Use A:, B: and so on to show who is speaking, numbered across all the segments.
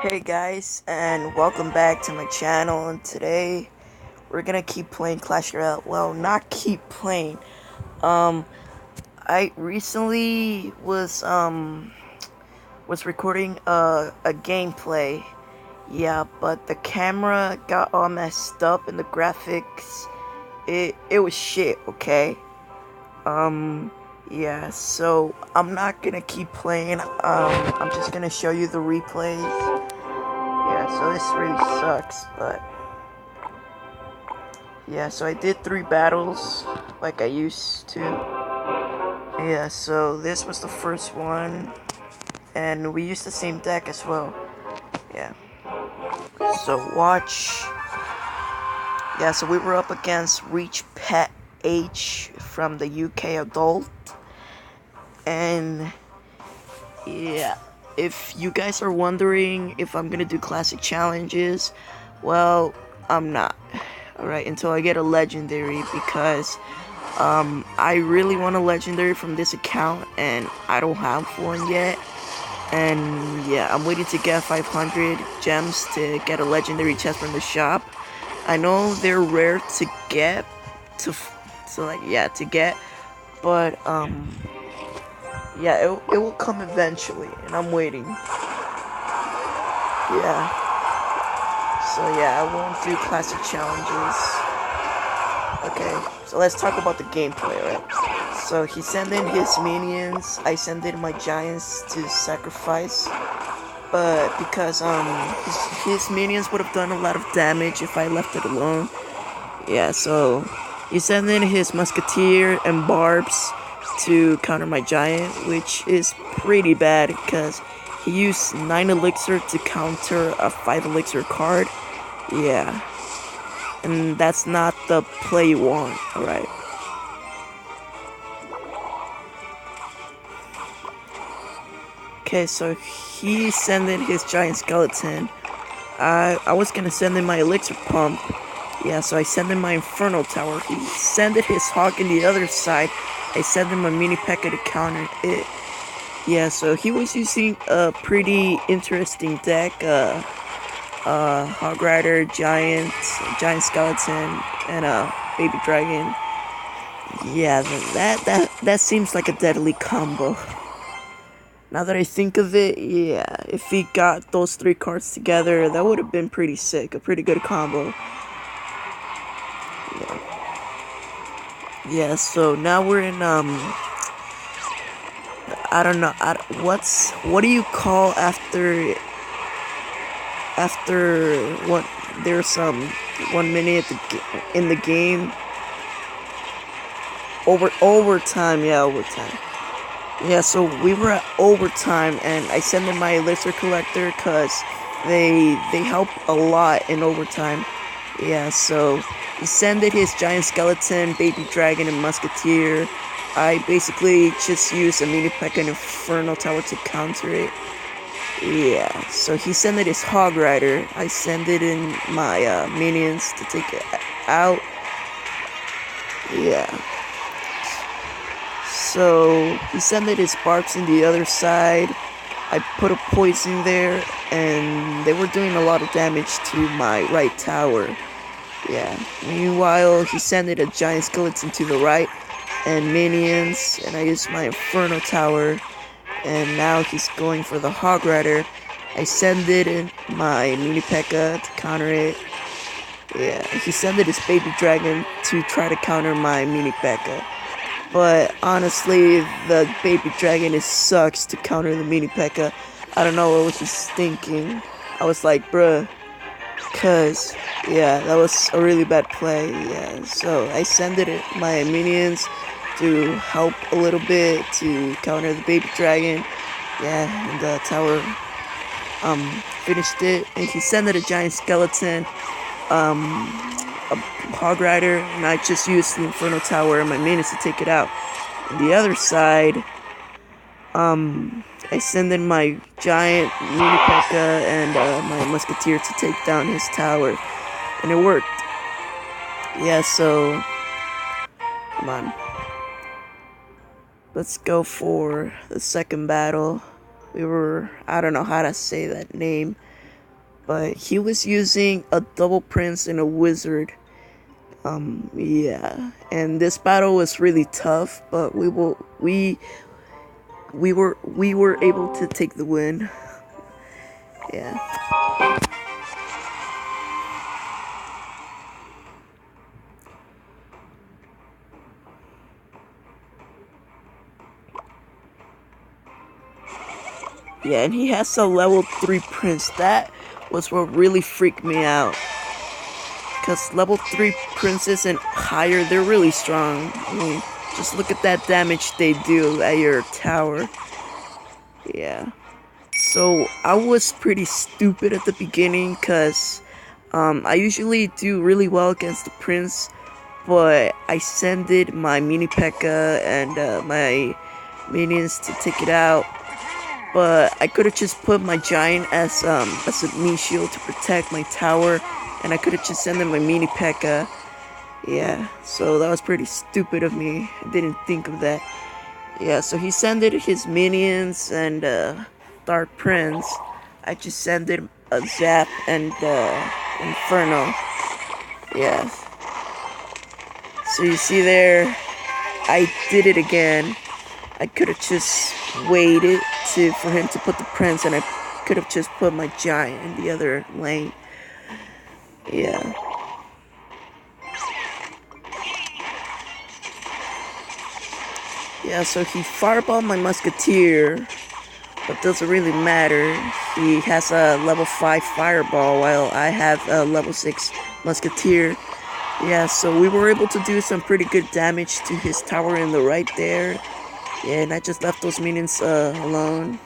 A: Hey guys, and welcome back to my channel. And today we're gonna keep playing Clash Royale. Well, not keep playing. Um, I recently was recording a gameplay. Yeah, but the camera got all messed up and the graphics it was shit. Okay. Um, yeah. So I'm not gonna keep playing. I'm just gonna show you the replays. Yeah, so this really sucks, but yeah, so I did 3 battles like I used to. Yeah, so this was the first one, and we used the same deck as well. Yeah, so watch. Yeah, so we were up against Reach Pet H from the UK Adult, and yeah, if you guys are wondering if I'm gonna do classic challenges, well, I'm not. Alright, until I get a legendary, because I really want a legendary from this account and I don't have one yet. And yeah, I'm waiting to get 500 gems to get a legendary chest from the shop. I know they're rare to get, to get, but yeah, it will come eventually, and I'm waiting. Yeah. So yeah, I won't do classic challenges. Okay, so let's talk about the gameplay, right? So he sent in his minions, I sent in my giants to sacrifice. But because his minions would have done a lot of damage if I left it alone. Yeah, so he sent in his musketeer and barbs to counter my giant, which is pretty bad because he used 9 elixir to counter a 5 elixir card. Yeah. And that's not the play you want, alright? Okay, so he sent in his giant skeleton. I was gonna send in my elixir pump. Yeah, so I sent in my Inferno Tower. He sent in his hawk in the other side. I sent in my mini P.E.K.K.A to counter it. Yeah, so he was using a pretty interesting deck. Hog Rider, Giant Skeleton, and a Baby Dragon. Yeah, that seems like a deadly combo. Now that I think of it, yeah, if he got those 3 cards together, that would have been pretty sick, a pretty good combo. Yeah. Yeah, so now we're in, I don't know, what do you call after what, there's, 1 minute in the game? Overtime, yeah, overtime. Yeah, so we were at overtime, and I sent in my elixir collector because they help a lot in overtime. Yeah, so he sent in his giant skeleton, baby dragon, and musketeer. I basically just used a mini P.E.K.K.A and Inferno Tower to counter it. Yeah, so he sent in his hog rider. I sent it in my minions to take it out. Yeah. So he sent in his barbs in the other side. I put a poison there, and they were doing a lot of damage to my right tower. Yeah. Meanwhile, he sent in a giant skeleton to the right, and minions, and I used my Inferno Tower, and now he's going for the Hog Rider. I send it in my mini P.E.K.K.A to counter it. Yeah, he sent in his baby dragon to try to counter my mini P.E.K.K.A. But honestly, the baby dragon sucks to counter the mini P.E.K.K.A. I don't know what I was just thinking. I was like, bruh. Cause, yeah, that was a really bad play. Yeah, so I sent it my minions to help a little bit to counter the baby dragon. Yeah, and the tower finished it. And he sent it a giant skeleton, a hog rider, and I just used the Inferno Tower and my minions to take it out. On the other side, I send in my giant mini P.E.K.K.A and my musketeer to take down his tower, and it worked. Yeah, so come on, let's go for the second battle. I don't know how to say that name. but he was using a double prince and a wizard. Yeah, and this battle was really tough, but we were able to take the win. Yeah. Yeah, and he has a level 3 prince. That was what really freaked me out. Because level 3 princes and higher, they're really strong. I mean, just look at that damage they do at your tower. Yeah. So, I was pretty stupid at the beginning because I usually do really well against the prince. But I sended my mini P.E.K.K.A. and my minions to take it out. But I could have just put my giant as a meat shield to protect my tower, and I could have just sent them my mini P.E.K.K.A. Yeah, so that was pretty stupid of me. I didn't think of that. Yeah, so he sent his minions and Dark Prince. I just sent it a Zap and Inferno. Yeah. So you see there, I did it again. I could have just waited for him to put the prince, and I could have just put my giant in the other lane. Yeah. Yeah, so he fireballed my musketeer, but doesn't really matter. He has a level 5 fireball while I have a level 6 musketeer. Yeah, so we were able to do some pretty good damage to his tower in the right there. Yeah, and I just left those minions alone.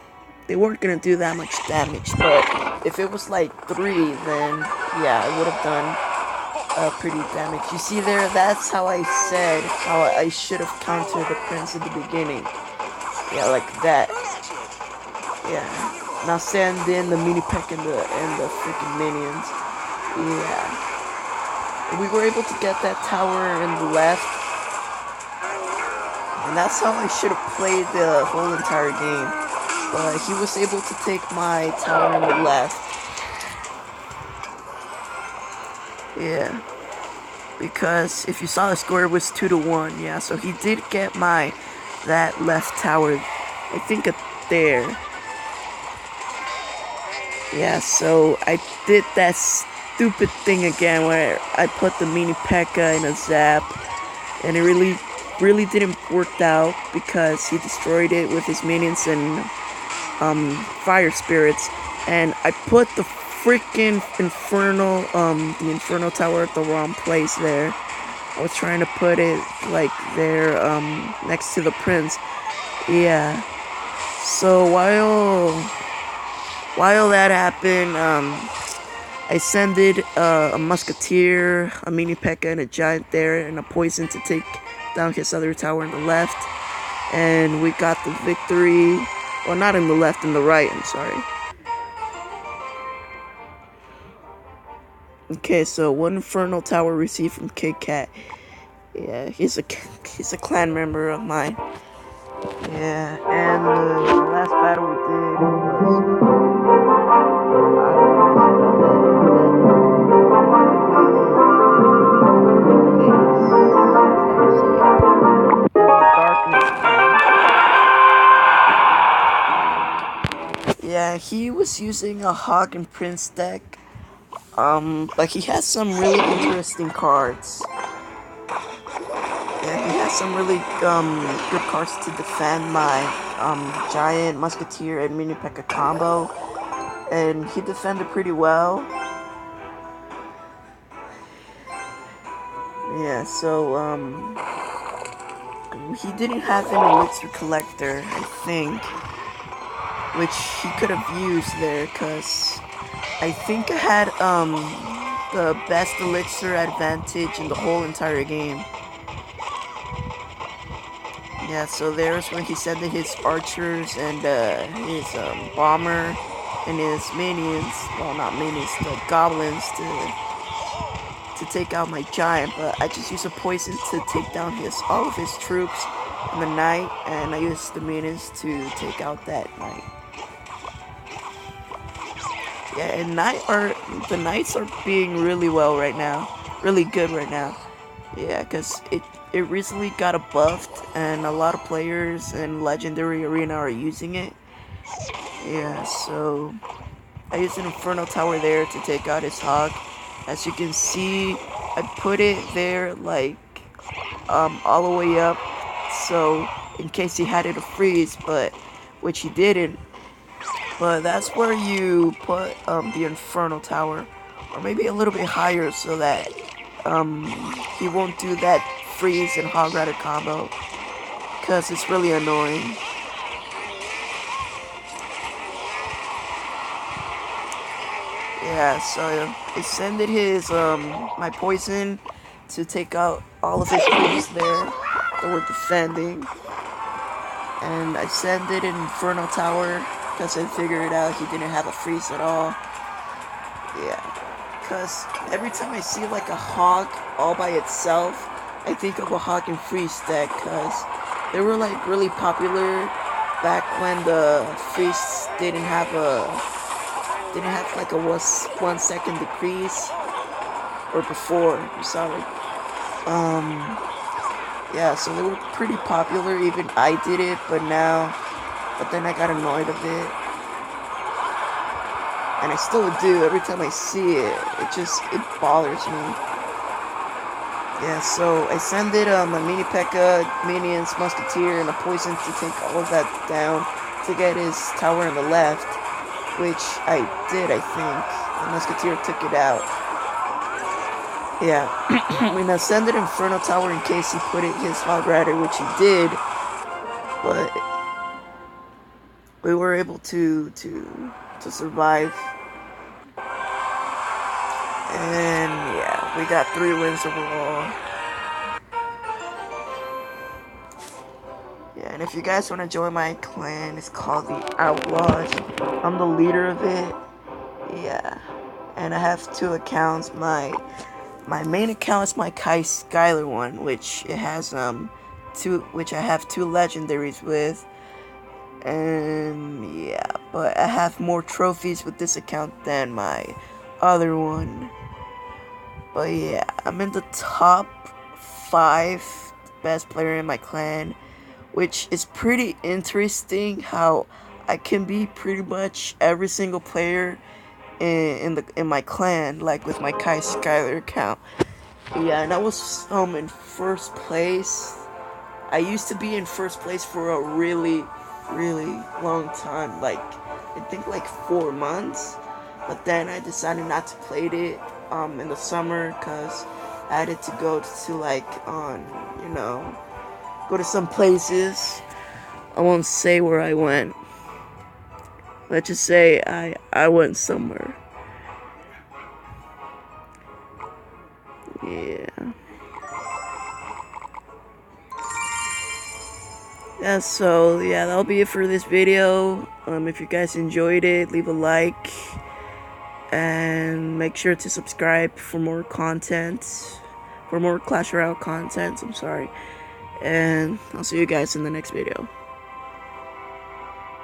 A: They weren't gonna do that much damage, but if it was like 3, then yeah, I would have done pretty damage. You see there, that's how I said how I should have countered the prince at the beginning. Yeah, like that. Yeah. Now send in the mini P.E.K.K.A. and the freaking minions. Yeah. We were able to get that tower in the left. And that's how I should have played the whole entire game. But he was able to take my tower in the left. Yeah. Because if you saw the score, it was 2-1. Yeah, so he did get that left tower. I think up there. Yeah, so I did that stupid thing again where I put the mini P.E.K.K.A. in a Zap. And it really didn't work out because he destroyed it with his minions and fire spirits, and I put the freaking the Inferno tower at the wrong place there. I was trying to put it like there next to the prince. Yeah. So while that happened, I sended a musketeer, a mini P.E.K.K.A. and a giant there, and a poison to take down his other tower on the left, and we got the victory. Well, not in the left, in the right, I'm sorry. Okay, so one Infernal Tower received from Kit-Kat. Yeah, he's a clan member of mine. Yeah, and the last battle we did was yeah, he was using a Hawk and Prince deck. But he has some really interesting cards. Yeah, he has some really good cards to defend my Giant, Musketeer, and Mini P.E.K.K.A. combo. And he defended pretty well. Yeah, so he didn't have an Elixir Collector, I think, which he could have used there, because I think I had the best Elixir advantage in the whole entire game. Yeah, so there's when he sent his archers and his bomber and his minions, well, not minions, the goblins to take out my giant, but I just used a poison to take down all of his troops in the night, and I used the minions to take out that knight. Yeah, and the Knights are being really well right now, really good right now. Yeah, cause it recently got a buffed, and a lot of players in Legendary Arena are using it. Yeah, so I used an Inferno Tower there to take out his Hog. As you can see, I put it there like all the way up, so in case he had it to freeze, but which he didn't. But that's where you put the Inferno Tower, or maybe a little bit higher, so that he won't do that freeze and Hog Rider combo, cause it's really annoying. Yeah, so I sended his my poison to take out all of his creeps there that were defending, and I sent it in Inferno Tower because I figured out he didn't have a freeze at all. Yeah, because every time I see like a Hog all by itself, I think of a Hog and freeze deck, because they were like really popular back when the freeze didn't have like a 1 second decrease, or before, I'm sorry. Yeah, so they were pretty popular, even I did it, but then I got annoyed of it. And I still do, every time I see it, it bothers me. Yeah, so I send it a mini P.E.K.K.A, minions, musketeer, and a poison to take all of that down to get his tower on the left, which I did, I think. The musketeer took it out. Yeah, we now send it Inferno Tower in case he put it his Hog Rider, which he did, but we were able to survive. And yeah, we got 3 wins overall. Yeah, and if you guys want to join my clan, it's called the Outlaws. I'm the leader of it. Yeah, and I have 2 accounts. My main account is my Kai Skylar one, which it has which I have 2 legendaries with. And yeah, but I have more trophies with this account than my other one. But yeah, I'm in the top 5 best player in my clan, which is pretty interesting how I can be pretty much every single player in my clan, like with my Kai Skylar account. Yeah, and I was in first place. I used to be in first place for a really long time, like I think like 4 months, but then I decided not to play it in the summer because I had to go to like go to some places. I won't say where I went. Let's just say I went somewhere. Yeah. Yeah, so yeah, that'll be it for this video. If you guys enjoyed it, leave a like and make sure to subscribe for more content, for more Clash Royale content. I'm sorry, and I'll see you guys in the next video.